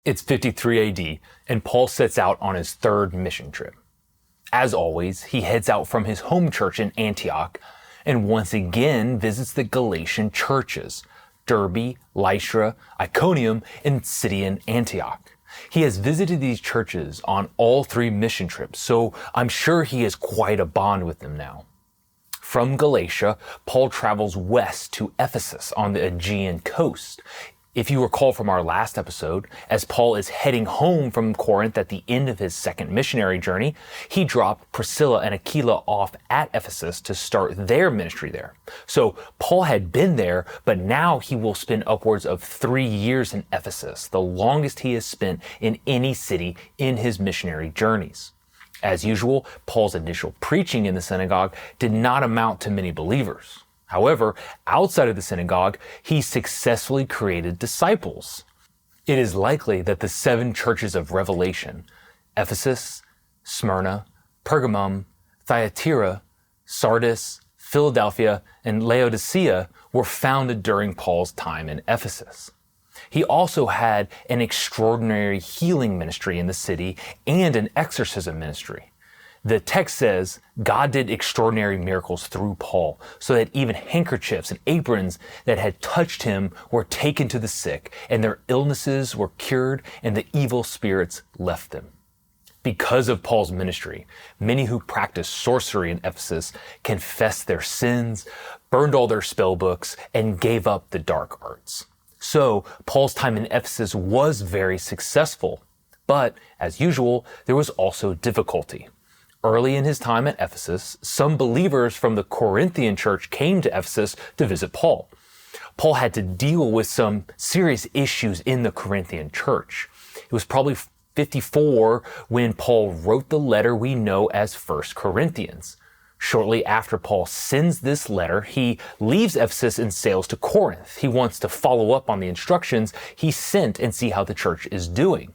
It's 53 AD, and Paul sets out on his third mission trip. As always, he heads out from his home church in Antioch and once again visits the Galatian churches, Derbe, Lystra, Iconium, and Pisidian Antioch. He has visited these churches on all three mission trips, so I'm sure he has quite a bond with them now. From Galatia, Paul travels west to Ephesus on the Aegean coast. If you recall from our last episode, as Paul is heading home from Corinth at the end of his second missionary journey, he dropped Priscilla and Aquila off at Ephesus to start their ministry there. So Paul had been there, but now he will spend upwards of 3 years in Ephesus, the longest he has spent in any city in his missionary journeys. As usual, Paul's initial preaching in the synagogue did not amount to many believers. However, outside of the synagogue, he successfully created disciples. It is likely that the 7 churches of Revelation, Ephesus, Smyrna, Pergamum, Thyatira, Sardis, Philadelphia, and Laodicea were founded during Paul's time in Ephesus. He also had an extraordinary healing ministry in the city and an exorcism ministry. The text says God did extraordinary miracles through Paul, so that even handkerchiefs and aprons that had touched him were taken to the sick, and their illnesses were cured, and the evil spirits left them. Because of Paul's ministry, many who practiced sorcery in Ephesus confessed their sins, burned all their spell books, and gave up the dark arts. So Paul's time in Ephesus was very successful, but as usual, there was also difficulty. Early in his time at Ephesus, some believers from the Corinthian church came to Ephesus to visit Paul. Paul had to deal with some serious issues in the Corinthian church. It was probably 54 when Paul wrote the letter we know as 1 Corinthians. Shortly after Paul sends this letter, he leaves Ephesus and sails to Corinth. He wants to follow up on the instructions he sent and see how the church is doing.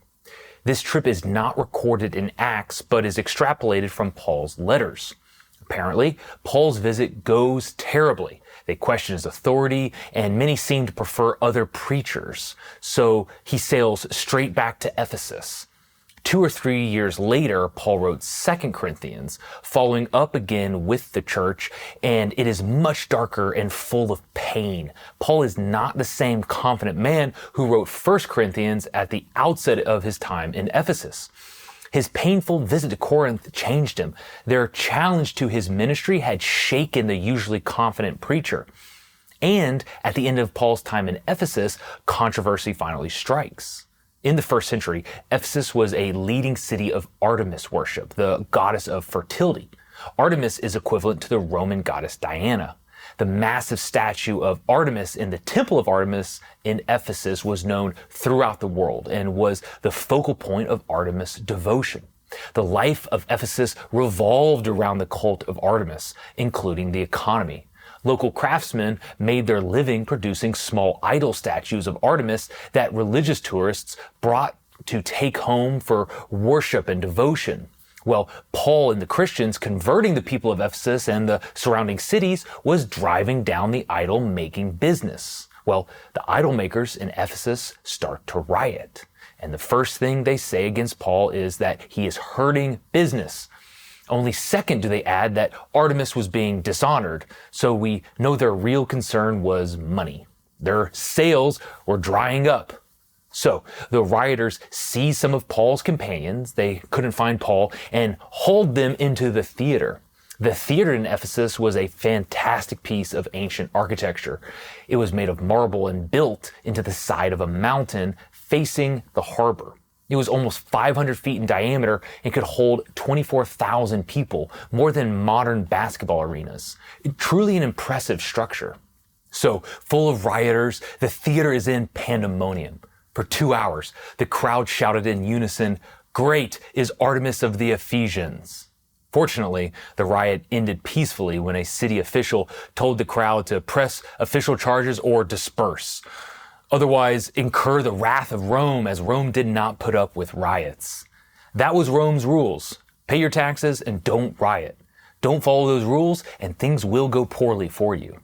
This trip is not recorded in Acts, but is extrapolated from Paul's letters. Apparently, Paul's visit goes terribly. They question his authority, and many seem to prefer other preachers. So he sails straight back to Ephesus. 2 or 3 years later, Paul wrote 2 Corinthians, following up again with the church, and it is much darker and full of pain. Paul is not the same confident man who wrote 1 Corinthians at the outset of his time in Ephesus. His painful visit to Corinth changed him. Their challenge to his ministry had shaken the usually confident preacher. And at the end of Paul's time in Ephesus, controversy finally strikes. In the first century, Ephesus was a leading city of Artemis worship, the goddess of fertility. Artemis is equivalent to the Roman goddess Diana. The massive statue of Artemis in the Temple of Artemis in Ephesus was known throughout the world and was the focal point of Artemis devotion. The life of Ephesus revolved around the cult of Artemis, including the economy. Local craftsmen made their living producing small idol statues of Artemis that religious tourists brought to take home for worship and devotion. Well, Paul and the Christians converting the people of Ephesus and the surrounding cities was driving down the idol-making business. Well, the idol makers in Ephesus start to riot. And the first thing they say against Paul is that he is hurting business. Only second do they add that Artemis was being dishonored, so we know their real concern was money. Their sales were drying up. So the rioters seized some of Paul's companions, they couldn't find Paul, and hauled them into the theater. The theater in Ephesus was a fantastic piece of ancient architecture. It was made of marble and built into the side of a mountain facing the harbor. It was almost 500 feet in diameter and could hold 24,000 people, more than modern basketball arenas. Truly an impressive structure. So, full of rioters, the theater is in pandemonium. For 2 hours, the crowd shouted in unison, "Great is Artemis of the Ephesians." Fortunately, the riot ended peacefully when a city official told the crowd to press official charges or disperse. Otherwise, incur the wrath of Rome, as Rome did not put up with riots. That was Rome's rules. Pay your taxes and don't riot. Don't follow those rules and things will go poorly for you.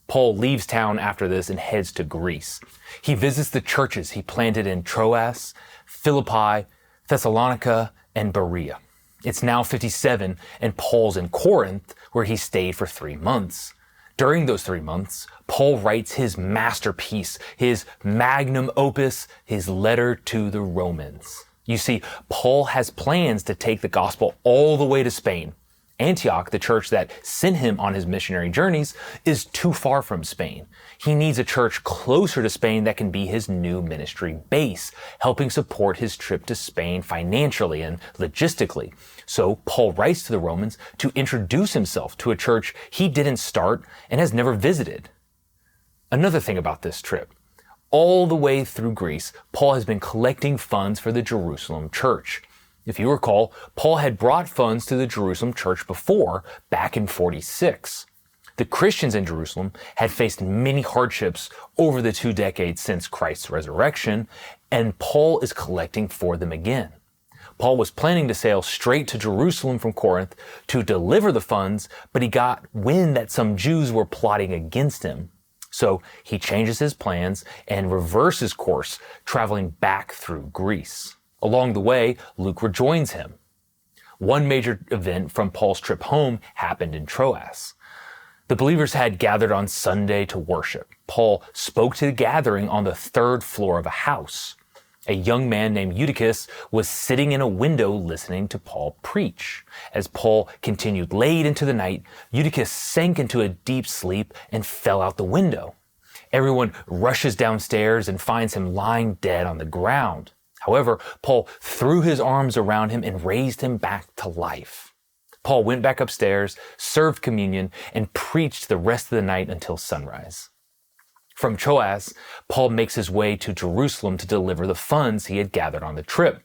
Paul leaves town after this and heads to Greece. He visits the churches he planted in Troas, Philippi, Thessalonica, and Berea. It's now 57, and Paul's in Corinth, where he stayed for 3 months. During those 3 months, Paul writes his masterpiece, his magnum opus, his letter to the Romans. You see, Paul has plans to take the gospel all the way to Spain. Antioch, the church that sent him on his missionary journeys, is too far from Spain. He needs a church closer to Spain that can be his new ministry base, helping support his trip to Spain financially and logistically. So Paul writes to the Romans to introduce himself to a church he didn't start and has never visited. Another thing about this trip, all the way through Greece, Paul has been collecting funds for the Jerusalem church. If you recall, Paul had brought funds to the Jerusalem church before, back in 46. The Christians in Jerusalem had faced many hardships over the 2 decades since Christ's resurrection, and Paul is collecting for them again. Paul was planning to sail straight to Jerusalem from Corinth to deliver the funds, but he got wind that some Jews were plotting against him. So he changes his plans and reverses course, traveling back through Greece. Along the way, Luke rejoins him. One major event from Paul's trip home happened in Troas. The believers had gathered on Sunday to worship. Paul spoke to the gathering on the 3rd floor of a house. A young man named Eutychus was sitting in a window listening to Paul preach. As Paul continued late into the night, Eutychus sank into a deep sleep and fell out the window. Everyone rushes downstairs and finds him lying dead on the ground. However, Paul threw his arms around him and raised him back to life. Paul went back upstairs, served communion, and preached the rest of the night until sunrise. From Troas, Paul makes his way to Jerusalem to deliver the funds he had gathered on the trip.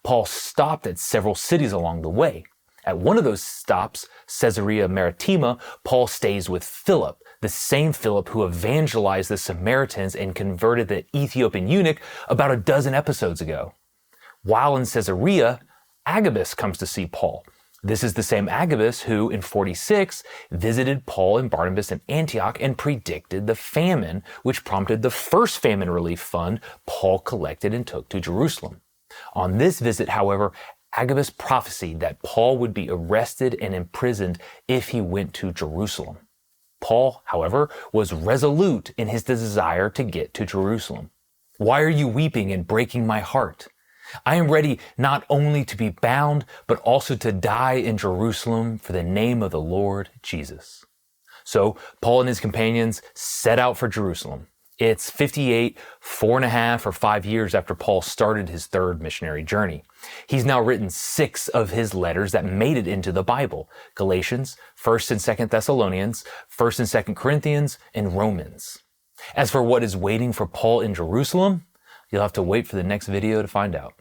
Paul stopped at several cities along the way. At one of those stops, Caesarea Maritima, Paul stays with Philip, the same Philip who evangelized the Samaritans and converted the Ethiopian eunuch about a dozen episodes ago. While in Caesarea, Agabus comes to see Paul. This is the same Agabus who, in 46, visited Paul and Barnabas in Antioch and predicted the famine, which prompted the first famine relief fund Paul collected and took to Jerusalem. On this visit, however, Agabus prophesied that Paul would be arrested and imprisoned if he went to Jerusalem. Paul, however, was resolute in his desire to get to Jerusalem. "Why are you weeping and breaking my heart? I am ready not only to be bound, but also to die in Jerusalem for the name of the Lord Jesus." So Paul and his companions set out for Jerusalem. It's 58, 4.5 or 5 years after Paul started his 3rd missionary journey. He's now written 6 of his letters that made it into the Bible: Galatians, 1st and 2nd Thessalonians, 1st and 2nd Corinthians, and Romans. As for what is waiting for Paul in Jerusalem, you'll have to wait for the next video to find out.